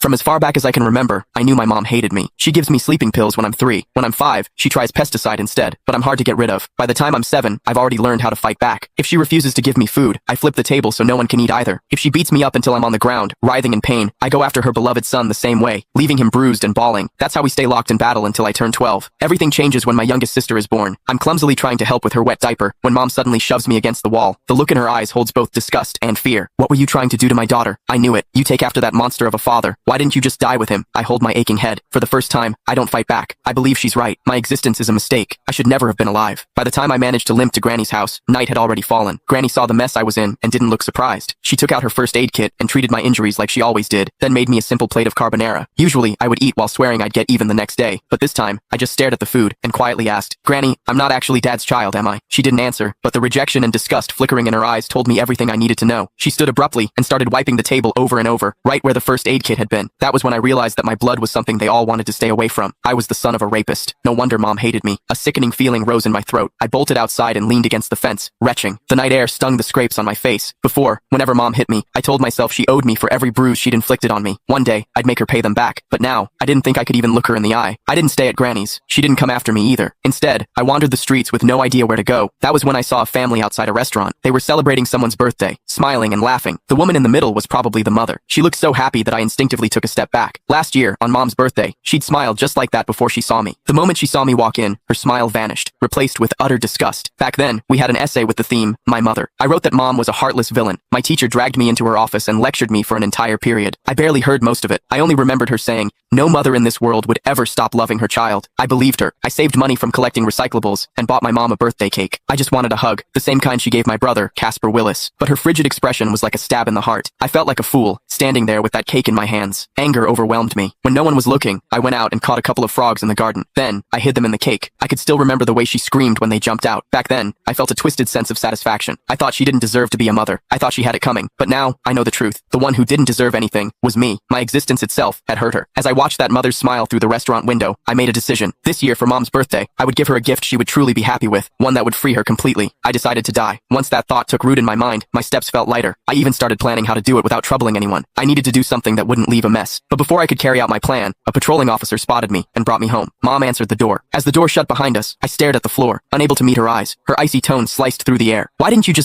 From as far back as I can remember, I knew my mom hated me. She gives me sleeping pills when I'm 3. When I'm 5, she tries pesticide instead, but I'm hard to get rid of. By the time I'm 7, I've already learned how to fight back. If she refuses to give me food, I flip the table so no one can eat either. If she beats me up until I'm on the ground, writhing in pain, I go after her beloved son the same way, leaving him bruised and bawling. That's how we stay locked in battle until I turn 12. Everything changes when my youngest sister is born. I'm clumsily trying to help with her wet diaper when mom suddenly shoves me against the wall. The look in her eyes holds both disgust and fear. What were you trying to do to my daughter? I knew it. You take after that monster of a father. Why didn't you just die with him? I hold my aching head. For the first time, I don't fight back. I believe she's right. My existence is a mistake. I should never have been alive. By the time I managed to limp to Granny's house, night had already fallen. Granny saw the mess I was in and didn't look surprised. She took out her first aid kit and treated my injuries like she always did, then made me a simple plate of carbonara. Usually, I would eat while swearing I'd get even the next day, but this time, I just stared at the food and quietly asked, "Granny, I'm not actually Dad's child, am I?" She didn't answer, but the rejection and disgust flickering in her eyes told me everything I needed to know. She stood abruptly and started wiping the table over and over, right where the first aid kit had been. That was when I realized that my blood was something they all wanted to stay away from. I was the son of a rapist. No wonder mom hated me. A sickening feeling rose in my throat. I bolted outside and leaned against the fence, retching. The night air stung the scrapes on my face. Before, whenever mom hit me, I told myself she owed me for every bruise she'd inflicted on me. One day, I'd make her pay them back. But now, I didn't think I could even look her in the eye. I didn't stay at Granny's. She didn't come after me either. Instead, I wandered the streets with no idea where to go. That was when I saw a family outside a restaurant. They were celebrating someone's birthday, smiling and laughing. The woman in the middle was probably the mother. She looked so happy that I instinctively took a step back. Last year, on mom's birthday, she'd smiled just like that before she saw me. The moment she saw me walk in, her smile vanished, replaced with utter disgust. Back then, we had an essay with the theme, My Mother. I wrote that mom was a heartless villain. My teacher dragged me into her office and lectured me for an entire period. I barely heard most of it. I only remembered her saying, "No mother in this world would ever stop loving her child." I believed her. I saved money from collecting recyclables and bought my mom a birthday cake. I just wanted a hug, the same kind she gave my brother, Casper Willis. But her frigid expression was like a stab in the heart. I felt like a fool, standing there with that cake in my hands. Anger overwhelmed me. When no one was looking, I went out and caught a couple of frogs in the garden. Then, I hid them in the cake. I could still remember the way she screamed when they jumped out. Back then, I felt a twisted sense of satisfaction. I thought she didn't deserve to be a mother. I thought she had it coming. But now, I know the truth. The one who didn't deserve anything was me. My existence itself had hurt her. As I watched that mother's smile through the restaurant window, I made a decision. This year, for mom's birthday, I would give her a gift she would truly be happy with, one that would free her completely. I decided to die. Once that thought took root in my mind, my steps felt lighter. I even started planning how to do it without troubling anyone. I needed to do something that wouldn't leave a mess. But before I could carry out my plan, a patrolling officer spotted me and brought me home. Mom answered the door. As the door shut behind us, I stared at the floor, unable to meet her eyes. Her icy tone sliced through the air. "Why didn't you just